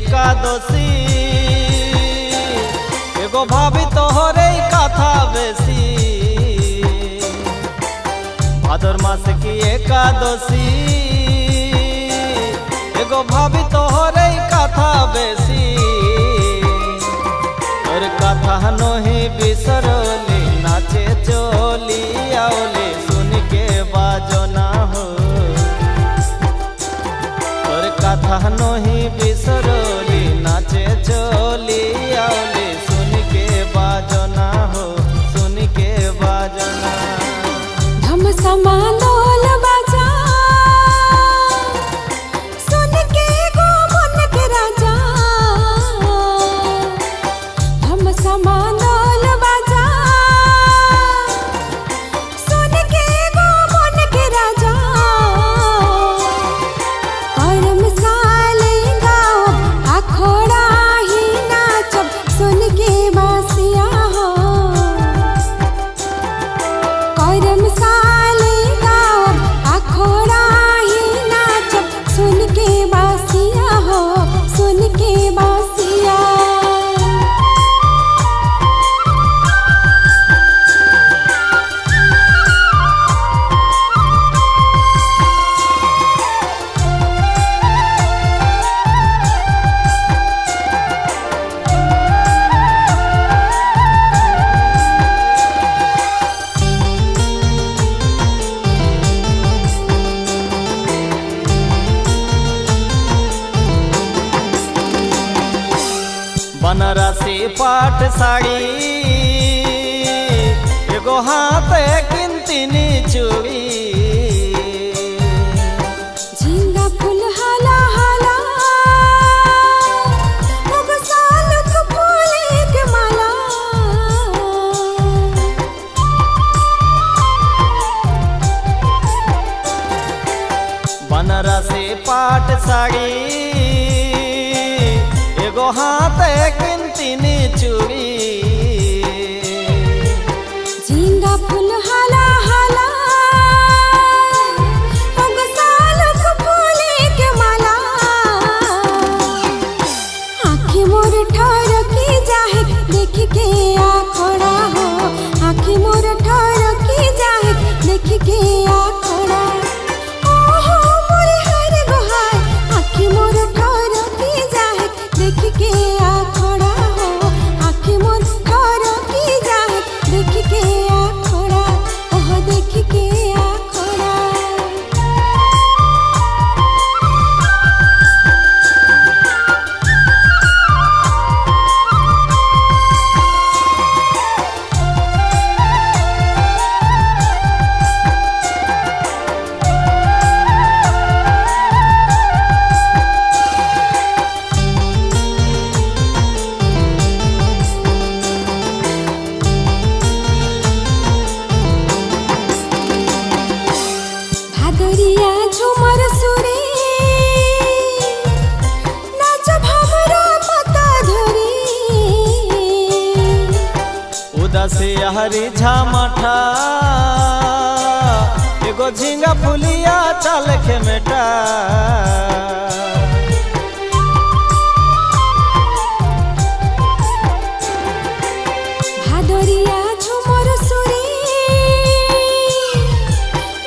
एकादशी एगो भाभी तोहरे कथा बेसी भादर मास की एकादशी एगो भाभी तोहरे कथा बेसी और कथा नही बिसरली नाचे चोली आवली सुन के बाजना हो और कथा नही बिसरली नाचे चोली आवली सुन के बाजना हो सुन के बाजना धम समालोल बाजा सुन के गो मन के राजा धम समालोल बाजा सुन के गो मन के राजा करम साले गाओ अखोड़ा ही नाचब सुन के बासिया हो करम साले गाओ अखोड़ा ही नाचब सुन के बासिया हो सुन के बासिया बनारसी पाट साड़ी एगो हाथ किंतिनी चूड़ी झींगा फूल हाला हाला एगो सालक फूल के माला बनारसी पाट साड़ी एगो हाथ किंतिनी चूड़ी झींगा फूल हाला हाला एगो सालक फूल के माला आँखी मोर ठहर की जाए देख के आखड़ा हो आँखी मोर ठहर की जाए देख के आखड़ा ओहो मोर हर गोहाय आँखी मोर ठहर की जाए देख के आखड़ा हो आँखी मोर ठहर की जाए देख के आखड़ा ओह देख के आखड़ा भादरिया झूमर सुरे नाचब हमरा पता धरी उदासी हरी झामठा एगो झींगा फुलिया चल के मेटा भादरिया झूमर सुरे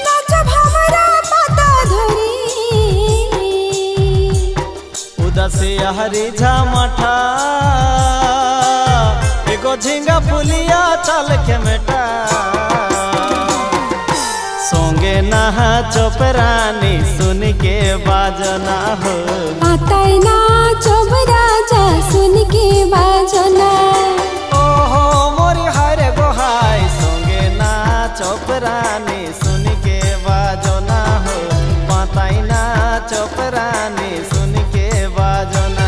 नाचब हमरा पता धरी उदासी हरी झामठा एगो झींगा फुलिया चल के मेटा सोंगे नहा चोपरानी सुन के बाजना हो पाताई नाचब राजा सुन के बाजना ओहो मोरी हरे गोहाय सोंगे नाच चोपरानी सुन के बाजना हो पाताई नाच चोपरानी सुन के बाजना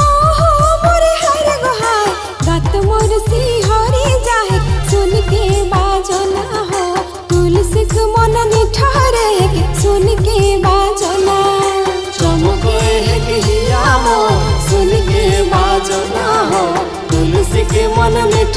ओहो मोरे हर गोहाय बात मोर सिहरी जाए सुन के बाजना हो तुलसी के मन निठहरे सुन के बाजना चमकोए है कि हिया मो सुन के बाजना हो तुलसी के मन में